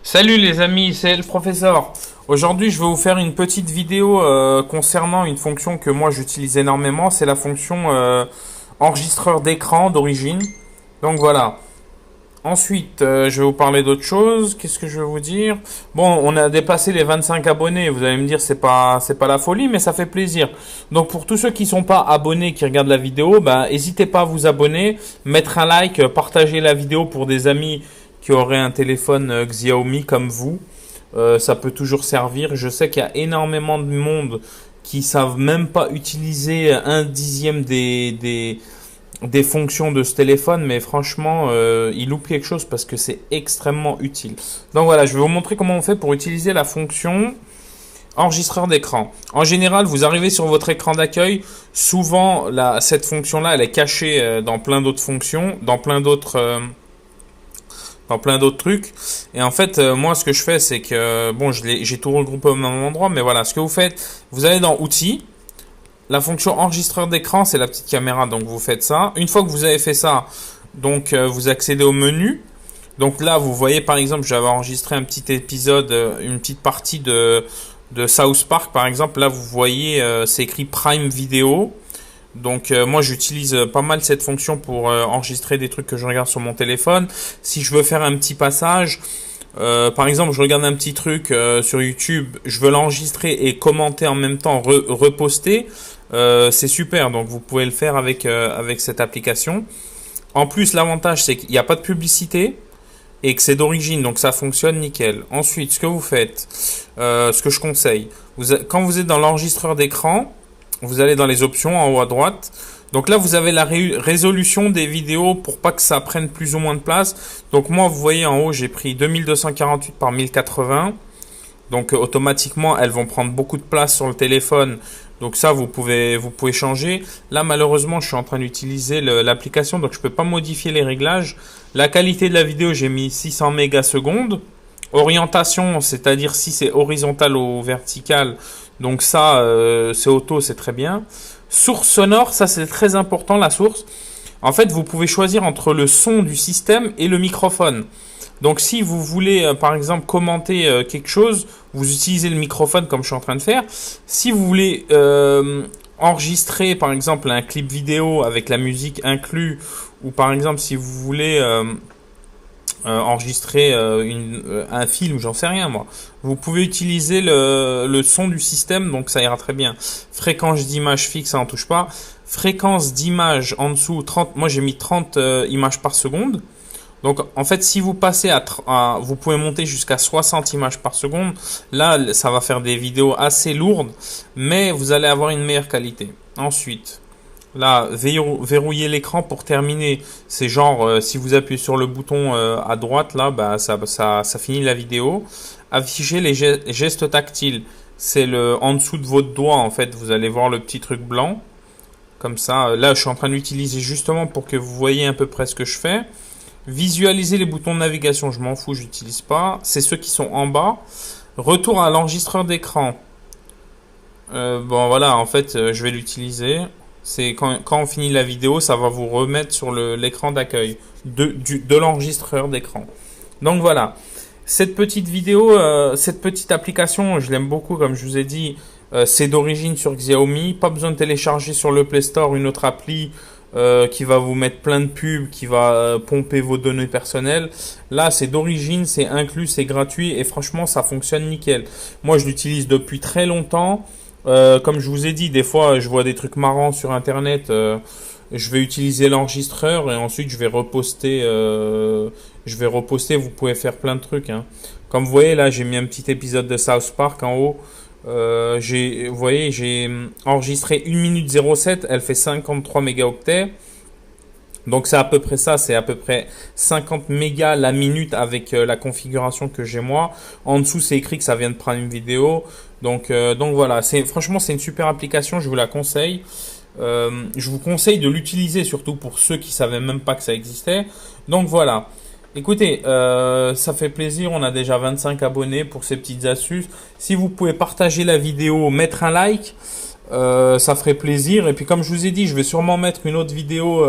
Salut les amis, c'est le professeur. Aujourd'hui, je vais vous faire une petite vidéo concernant une fonction que moi j'utilise énormément. C'est la fonction enregistreur d'écran d'origine. Donc voilà. Ensuite, je vais vous parler d'autre chose. Qu'est-ce que je vais vous dire? Bon, on a dépassé les 25 abonnés. Vous allez me dire, c'est pas la folie, mais ça fait plaisir. Donc pour tous ceux qui sont pas abonnés, qui regardent la vidéo, bah, n'hésitez pas à vous abonner, mettre un like, partager la vidéo pour des amis qui auraient un téléphone Xiaomi comme vous. Ça peut toujours servir. Je sais qu'il y a énormément de monde qui savent même pas utiliser un dixième des fonctions de ce téléphone, mais franchement, il loupe quelque chose parce que c'est extrêmement utile. Donc voilà, je vais vous montrer comment on fait pour utiliser la fonction enregistreur d'écran. En général, vous arrivez sur votre écran d'accueil. Souvent, cette fonction-là, elle est cachée dans plein d'autres fonctions, dans plein d'autres trucs. Et en fait, moi, ce que je fais, c'est que, bon, j'ai tout regroupé au même endroit, mais voilà, ce que vous faites, vous allez dans Outils. La fonction enregistreur d'écran, c'est la petite caméra, donc vous faites ça. Une fois que vous avez fait ça, donc vous accédez au menu. Donc là, vous voyez par exemple, j'avais enregistré un petit épisode, une petite partie de South Park par exemple. Là, vous voyez, c'est écrit Prime Video. Donc moi, j'utilise pas mal cette fonction pour enregistrer des trucs que je regarde sur mon téléphone. Si je veux faire un petit passage, par exemple, je regarde un petit truc sur YouTube, je veux l'enregistrer et commenter en même temps, reposter. C'est super, donc vous pouvez le faire avec cette application. En plus, l'avantage, c'est qu'il n'y a pas de publicité et que c'est d'origine, donc ça fonctionne nickel. Ensuite, ce que vous faites, ce que je conseille, quand vous êtes dans l'enregistreur d'écran, vous allez dans les options en haut à droite. Donc là, vous avez la résolution des vidéos pour pas que ça prenne plus ou moins de place. Donc moi, vous voyez en haut, j'ai pris 2248 par 1080. Donc automatiquement, elles vont prendre beaucoup de place sur le téléphone. Donc ça, vous pouvez changer. Là, malheureusement, je suis en train d'utiliser l'application, donc je peux pas modifier les réglages. La qualité de la vidéo, j'ai mis 600 mégasecondes. Orientation, c'est-à-dire si c'est horizontal ou vertical. Donc ça, c'est auto, c'est très bien. Source sonore, ça c'est très important, la source. En fait, vous pouvez choisir entre le son du système et le microphone. Donc si vous voulez, par exemple, commenter quelque chose, vous utilisez le microphone comme je suis en train de faire. Si vous voulez enregistrer, par exemple, un clip vidéo avec la musique inclus, ou par exemple, si vous voulez enregistrer un film, j'en sais rien moi. Vous pouvez utiliser le son du système, donc ça ira très bien. Fréquence d'image fixe, ça n'en touche pas. Fréquence d'image en dessous, 30, moi j'ai mis 30 images par seconde. Donc en fait, si vous passez vous pouvez monter jusqu'à 60 images par seconde. Là, ça va faire des vidéos assez lourdes, mais vous allez avoir une meilleure qualité. Ensuite, là, verrouiller l'écran pour terminer. C'est genre, si vous appuyez sur le bouton à droite, là, bah, ça finit la vidéo. Afficher les gestes tactiles. C'est en dessous de votre doigt, en fait, vous allez voir le petit truc blanc. Comme ça, là, je suis en train d'utiliser justement pour que vous voyez à peu près ce que je fais. Visualiser les boutons de navigation, je m'en fous, j'utilise pas. C'est ceux qui sont en bas. Retour à l'enregistreur d'écran. Bon, voilà, en fait, je vais l'utiliser. C'est quand on finit la vidéo, ça va vous remettre sur l'écran d'accueil de l'enregistreur d'écran. Donc voilà, cette petite vidéo, cette petite application, je l'aime beaucoup, comme je vous ai dit, c'est d'origine sur Xiaomi. Pas besoin de télécharger sur le Play Store une autre appli qui va vous mettre plein de pubs, qui va pomper vos données personnelles. Là, c'est d'origine, c'est inclus, c'est gratuit et franchement, ça fonctionne nickel. Moi, je l'utilise depuis très longtemps. Comme je vous ai dit, des fois, je vois des trucs marrants sur Internet. Je vais utiliser l'enregistreur et ensuite je vais reposter. Vous pouvez faire plein de trucs, hein. Comme vous voyez là, j'ai mis un petit épisode de South Park en haut. Vous voyez, j'ai enregistré 1 minute 07, elle fait 53 mégaoctets. Donc c'est à peu près ça, c'est à peu près 50 mégas la minute avec la configuration que j'ai moi. En dessous, c'est écrit que ça vient de prendre une vidéo. Donc voilà, franchement c'est une super application, je vous la conseille. Je vous conseille de l'utiliser surtout pour ceux qui savaient même pas que ça existait. Donc voilà. Écoutez, ça fait plaisir, on a déjà 25 abonnés pour ces petites astuces. Si vous pouvez partager la vidéo, mettre un like, ça ferait plaisir. Et puis comme je vous ai dit, je vais sûrement mettre une autre vidéo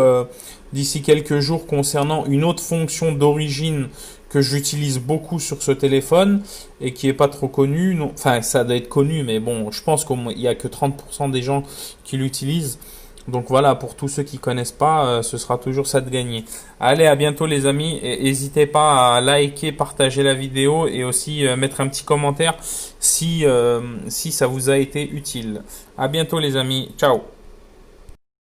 d'ici quelques jours concernant une autre fonction d'origine que j'utilise beaucoup sur ce téléphone et qui est pas trop connu. Non, enfin, ça doit être connu, mais bon, je pense qu'il y a que 30% des gens qui l'utilisent. Donc voilà, pour tous ceux qui connaissent pas, ce sera toujours ça de gagner. Allez, à bientôt les amis, et n'hésitez pas à liker, partager la vidéo et aussi mettre un petit commentaire si ça vous a été utile. À bientôt les amis, ciao.